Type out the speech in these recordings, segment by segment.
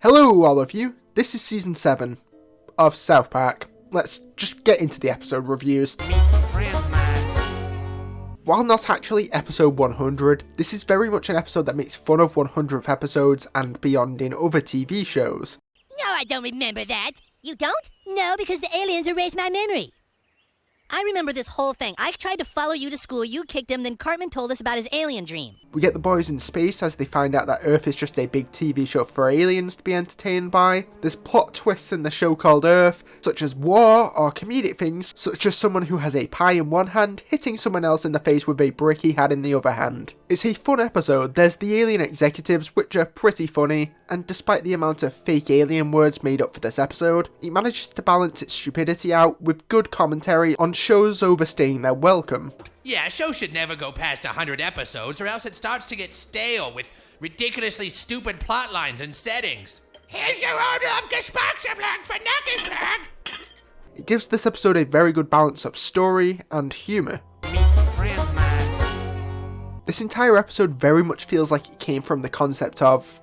Hello all of you, this is season 7 of South Park. Let's just get into the episode reviews. Meet some friends, man. While not actually episode 100, this is very much an episode that makes fun of 100th episodes and beyond in other TV shows. No, I don't remember that. You don't? No, because the aliens erased my memory. I remember this whole thing. I tried to follow you to school, you kicked him, then Cartman told us about his alien dream. We get the boys in space as they find out that Earth is just a big TV show for aliens to be entertained by. There's plot twists in the show called Earth, such as war or comedic things, such as someone who has a pie in one hand hitting someone else in the face with a brick he had in the other hand. It's a fun episode. There's the alien executives, which are pretty funny, and despite the amount of fake alien words made up for this episode, it manages to balance its stupidity out with good commentary on shows overstaying their welcome. Yeah, a show should never go past 100 episodes or else it starts to get stale with ridiculously stupid plot lines and settings. Here's your order of Geschmacksablang for Nuggetblag! It gives this episode a very good balance of story and humour. Meet some friends, man. This entire episode very much feels like it came from the concept of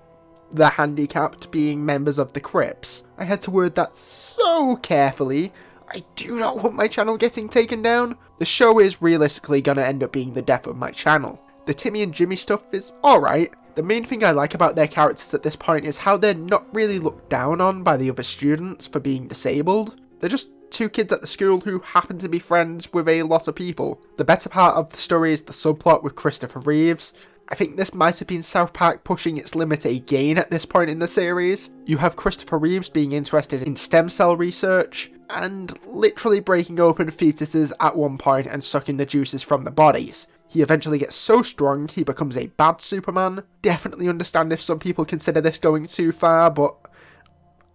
the handicapped being members of the Crips. I had to word that so carefully. I do not want my channel getting taken down. The show is realistically gonna end up being the death of my channel. The Timmy and Jimmy stuff is alright. The main thing I like about their characters at this point is how they're not really looked down on by the other students for being disabled. They're just two kids at the school who happen to be friends with a lot of people. The better part of the story is the subplot with Christopher Reeves. I think this might have been South Park pushing its limit again at this point in the series. You have Christopher Reeves being interested in stem cell research, and literally breaking open fetuses at one point and sucking the juices from the bodies. He eventually gets so strong he becomes a bad Superman. Definitely understand if some people consider this going too far, but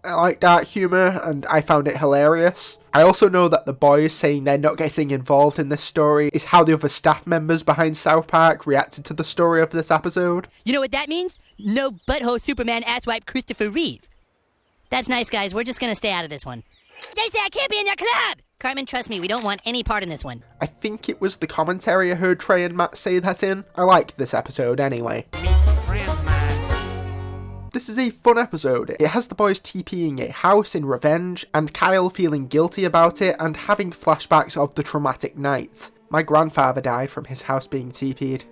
I like dark humour and I found it hilarious. I also know that the boys saying they're not getting involved in this story is how the other staff members behind South Park reacted to the story of this episode. You know what that means? No butthole Superman asswipe Christopher Reeve. That's nice, guys. We're just gonna stay out of this one. They say I can't be in their club! Cartman, trust me, we don't want any part in this one. I think it was the commentary I heard Trey and Matt say that in. I like this episode anyway. Meet some friends, man. This is a fun episode. It has the boys TPing a house in revenge, and Kyle feeling guilty about it and having flashbacks of the traumatic night. My grandfather died from his house being TP'd.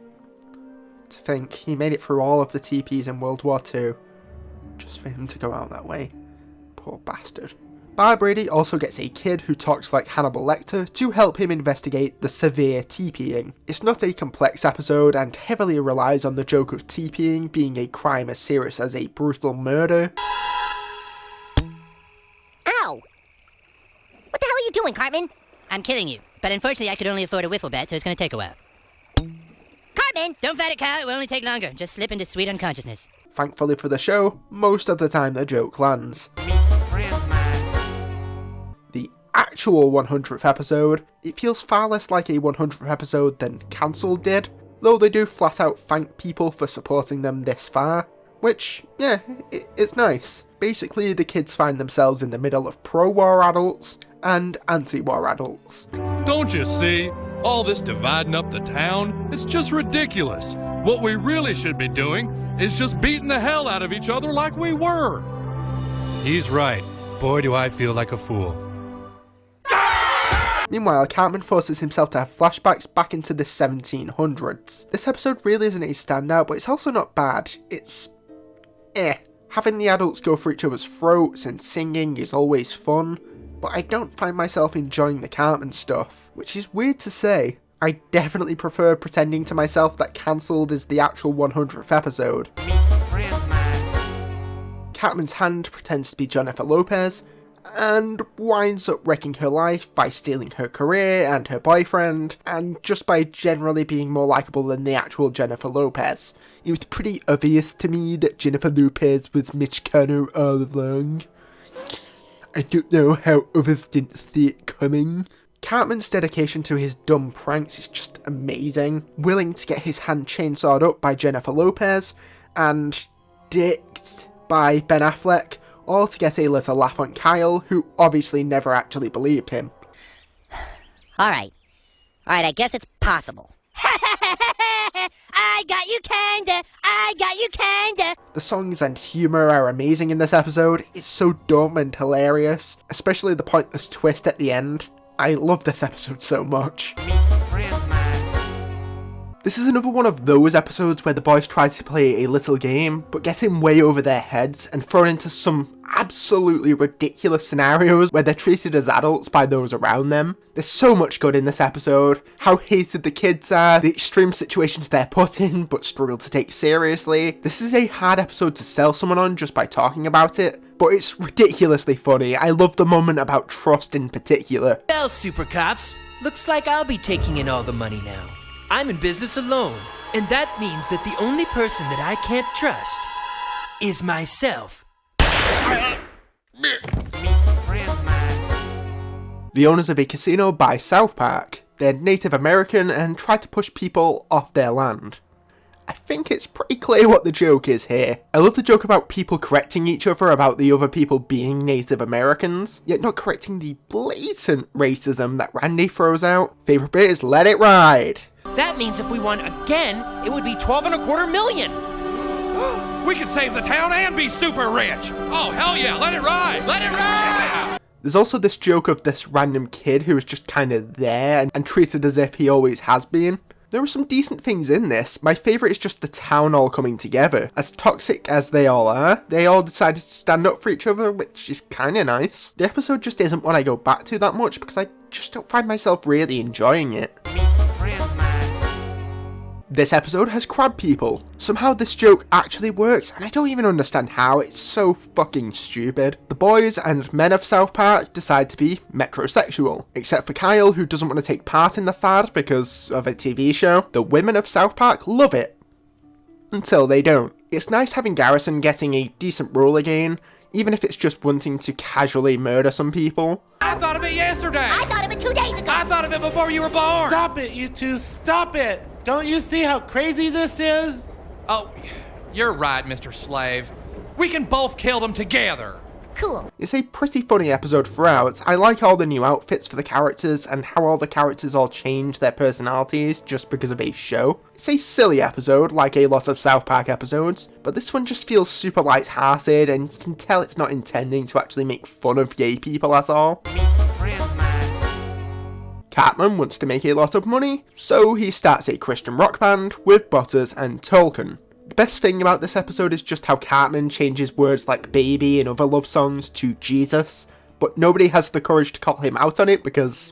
To think, he made it through all of the TPs in World War II. Just for him to go out that way. Poor bastard. Bar Brady also gets a kid who talks like Hannibal Lecter to help him investigate the severe teepeeing. It's not a complex episode and heavily relies on the joke of teepeeing being a crime as serious as a brutal murder. Ow! What the hell are you doing, Cartman? I'm killing you, but unfortunately I could only afford a wiffle bat, so it's gonna take a while. Cartman! Don't fight it, Kyle. It will only take longer. Just slip into sweet unconsciousness. Thankfully for the show, most of the time the joke lands. Meet some friends, man. The actual 100th episode, it feels far less like a 100th episode than Cancelled did, though they do flat out thank people for supporting them this far, which, yeah, it's nice. Basically, the kids find themselves in the middle of pro-war adults and anti-war adults. Don't you see? All this dividing up the town, it's just ridiculous. What we really should be doing is just beating the hell out of each other like we were. He's right. Boy, do I feel like a fool. Meanwhile, Cartman forces himself to have flashbacks back into the 1700s. This episode really isn't a standout, but it's also not bad. It's Having the adults go for each other's throats and singing is always fun, but I don't find myself enjoying the Cartman stuff, which is weird to say. I definitely prefer pretending to myself that Cancelled is the actual 100th episode. Meet some friends, man. Cartman's hand pretends to be Jennifer Lopez, and winds up wrecking her life by stealing her career and her boyfriend, and just by generally being more likeable than the actual Jennifer Lopez. It was pretty obvious to me that Jennifer Lopez was Mitch Connor all along. I don't know how others didn't see it coming. Cartman's dedication to his dumb pranks is just amazing, willing to get his hand chainsawed up by Jennifer Lopez, and dicked by Ben Affleck, all to get a little laugh on Kyle, who obviously never actually believed him. Alright, I guess it's possible. I got you kinda, I got you kinda. The songs and humour are amazing in this episode. It's so dumb and hilarious, especially the pointless twist at the end. I love this episode so much. Meet some friends, man. This is another one of those episodes where the boys try to play a little game, but get in way over their heads and thrown into some absolutely ridiculous scenarios where they're treated as adults by those around them. There's so much good in this episode. How hated the kids are, the extreme situations they're put in but struggle to take seriously. This is a hard episode to sell someone on just by talking about it, but it's ridiculously funny. I love the moment about trust in particular. Well, Super Cops, looks like I'll be taking in all the money now. I'm in business alone, and that means that the only person that I can't trust is myself. Meet some friends, man. The owners of a casino buy South Park. They're Native American and try to push people off their land. I think it's pretty clear what the joke is here. I love the joke about people correcting each other about the other people being Native Americans, yet not correcting the blatant racism that Randy throws out. Favourite bit is let it ride. That means if we won again, it would be 12.25 million. We can save the town and be super rich. Oh, hell yeah, let it ride. Let it ride. There's also this joke of this random kid who is just kind of there and treated as if he always has been. There are some decent things in this. My favourite is just the town all coming together. As toxic as they all are, they all decided to stand up for each other, which is kind of nice. The episode just isn't one I go back to that much because I just don't find myself really enjoying it. Meet some friends, man. This episode has crab people. Somehow this joke actually works, and I don't even understand how. It's so fucking stupid. The boys and men of South Park decide to be metrosexual, except for Kyle, who doesn't want to take part in the fad because of a TV show. The women of South Park love it. Until they don't. It's nice having Garrison getting a decent role again, even if it's just wanting to casually murder some people. I thought of it yesterday. I thought of it 2 days ago. I thought of it before you were born. Stop it, you two, stop it! Don't you see how crazy this is? Oh, you're right, Mr. Slave. We can both kill them together. Cool. It's a pretty funny episode throughout. I like all the new outfits for the characters and how all the characters all change their personalities just because of a show. It's a silly episode, like a lot of South Park episodes, but this one just feels super light-hearted and you can tell it's not intending to actually make fun of gay people at all. Meet some friends, man. Cartman wants to make a lot of money, so he starts a Christian rock band with Butters and Tolkien. The best thing about this episode is just how Cartman changes words like baby and other love songs to Jesus, but nobody has the courage to call him out on it because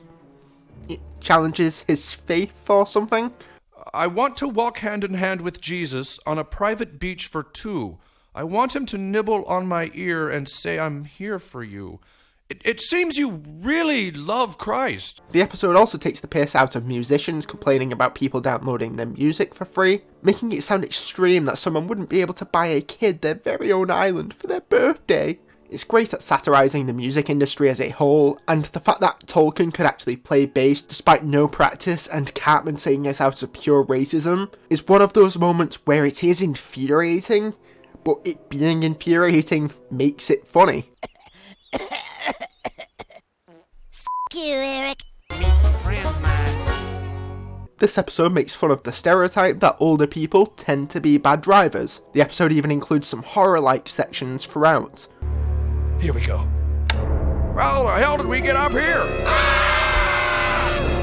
it challenges his faith or something. I want to walk hand in hand with Jesus on a private beach for two. I want him to nibble on my ear and say I'm here for you. It seems you really love Christ. The episode also takes the piss out of musicians complaining about people downloading their music for free, making it sound extreme that someone wouldn't be able to buy a kid their very own island for their birthday. It's great at satirising the music industry as a whole, and the fact that Tolkien could actually play bass despite no practice and Cartman saying it's out of pure racism is one of those moments where it is infuriating, but it being infuriating makes it funny. You, Eric. Meet some friends, man. This episode makes fun of the stereotype that older people tend to be bad drivers. The episode even includes some horror-like sections throughout. Here we go. How the hell did we get up here?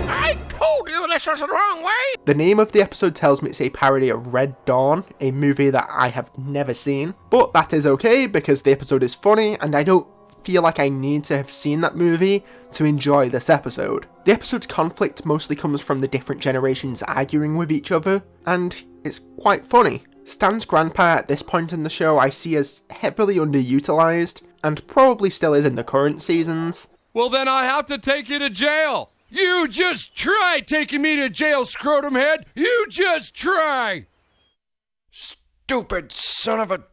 I told you this was the wrong way. The name of the episode tells me it's a parody of Red Dawn, a movie that I have never seen. But that is okay because the episode is funny and I don't feel like I need to have seen that movie to enjoy this episode. The episode's conflict mostly comes from the different generations arguing with each other, and it's quite funny. Stan's grandpa at this point in the show I see as heavily underutilised, and probably still is in the current seasons. Well, then I have to take you to jail. You just try taking me to jail, scrotum head. You just try. Stupid son of a...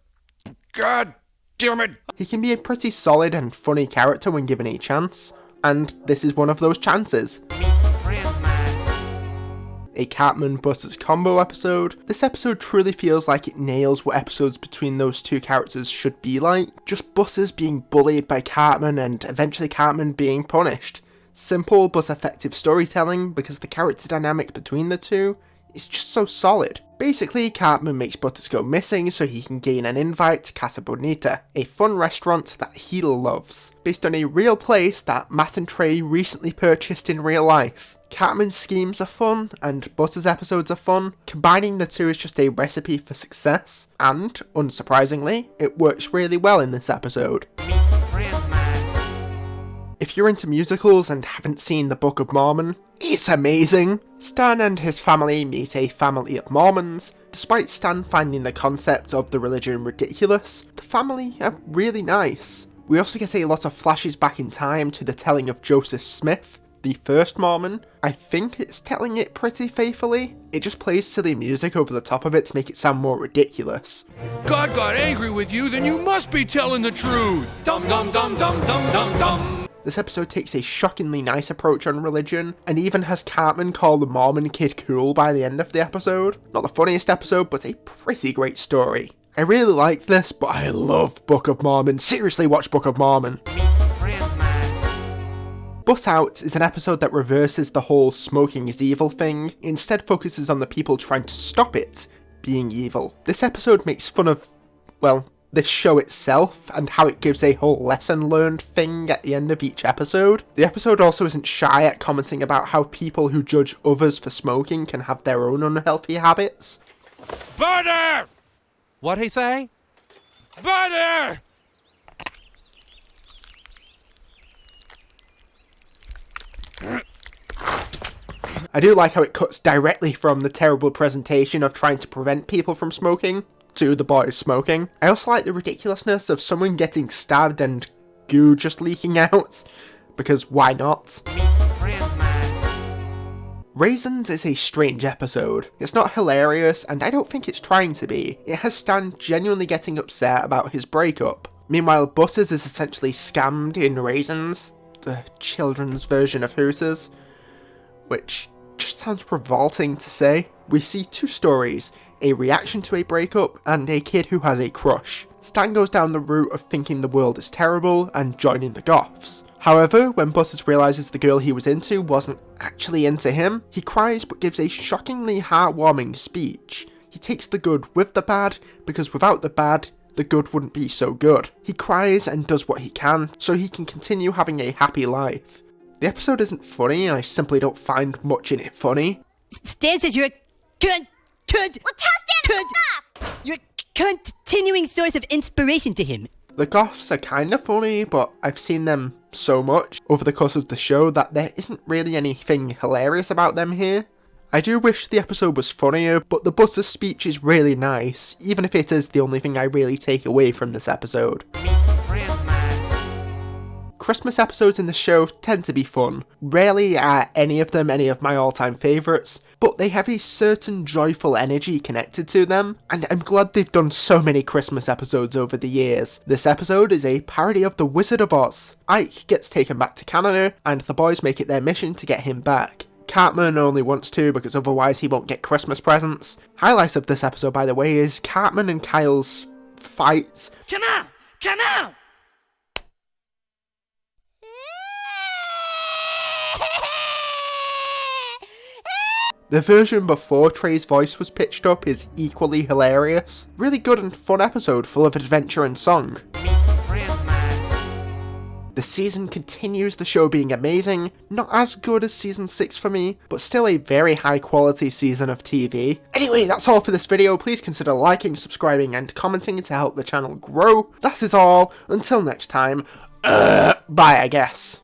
God damn it. He can be a pretty solid and funny character when given a chance, and this is one of those chances. Meet some friends, man. A Cartman Butters combo episode. This episode truly feels like it nails what episodes between those two characters should be like. Just Butters being bullied by Cartman and eventually Cartman being punished. Simple but effective storytelling because the character dynamic between the two is just so solid. Basically, Cartman makes Butters go missing so he can gain an invite to Casa Bonita, a fun restaurant that he loves, based on a real place that Matt and Trey recently purchased in real life. Cartman's schemes are fun, and Butters' episodes are fun. Combining the two is just a recipe for success, and, unsurprisingly, it works really well in this episode. Meet some friends, man. If you're into musicals and haven't seen the Book of Mormon, it's amazing! Stan and his family meet a family of Mormons. Despite Stan finding the concept of the religion ridiculous, the family are really nice. We also get a lot of flashes back in time to the telling of Joseph Smith, the first Mormon. I think it's telling it pretty faithfully. It just plays silly music over the top of it to make it sound more ridiculous. If God got angry with you, then you must be telling the truth. Dum dum dum dum dum dum dum. This episode takes a shockingly nice approach on religion, and even has Cartman call the Mormon kid cool by the end of the episode. Not the funniest episode, but a pretty great story. I really like this, but I love Book of Mormon. Seriously, watch Book of Mormon. Meet some friends, man. Butt Out is an episode that reverses the whole smoking is evil thing, instead focuses on the people trying to stop it being evil. This episode makes fun of, well, this show itself, and how it gives a whole lesson learned thing at the end of each episode. The episode also isn't shy at commenting about how people who judge others for smoking can have their own unhealthy habits. Butter! What'd he say? Butter! I do like how it cuts directly from the terrible presentation of trying to prevent people from smoking to the boys smoking. I also like the ridiculousness of someone getting stabbed and goo just leaking out, because why not? Meet some friends, man. Raisins is a strange episode. It's not hilarious, and I don't think it's trying to be. It has Stan genuinely getting upset about his breakup. Meanwhile, Butters is essentially scammed in Raisins, the children's version of Hooters, which just sounds revolting to say. We see two stories, a reaction to a breakup, and a kid who has a crush. Stan goes down the route of thinking the world is terrible and joining the goths. However, when Butters realises the girl he was into wasn't actually into him, he cries but gives a shockingly heartwarming speech. He takes the good with the bad, because without the bad, the good wouldn't be so good. He cries and does what he can, so he can continue having a happy life. The episode isn't funny, I simply don't find much in it funny. Stan says you're a cunt. Well, tell Stan off! You're a continuing source of inspiration to him. The goths are kinda funny, but I've seen them so much over the course of the show that there isn't really anything hilarious about them here. I do wish the episode was funnier, but the Butters speech is really nice, even if it is the only thing I really take away from this episode. Meet some friends, man. Christmas episodes in the show tend to be fun. Rarely are any of them any of my all-time favourites, but they have a certain joyful energy connected to them, and I'm glad they've done so many Christmas episodes over the years. This episode is a parody of The Wizard of Oz. Ike gets taken back to Canada, and the boys make it their mission to get him back. Cartman only wants to because otherwise he won't get Christmas presents. Highlights of this episode, by the way, is Cartman and Kyle's fight. Come on! Come on! The version before Trey's voice was pitched up is equally hilarious. Really good and fun episode full of adventure and song. Meet some friends, man. The season continues the show being amazing, not as good as season 6 for me, but still a very high quality season of TV. Anyway, that's all for this video. Please consider liking, subscribing and commenting to help the channel grow. That is all. Until next time, bye I guess.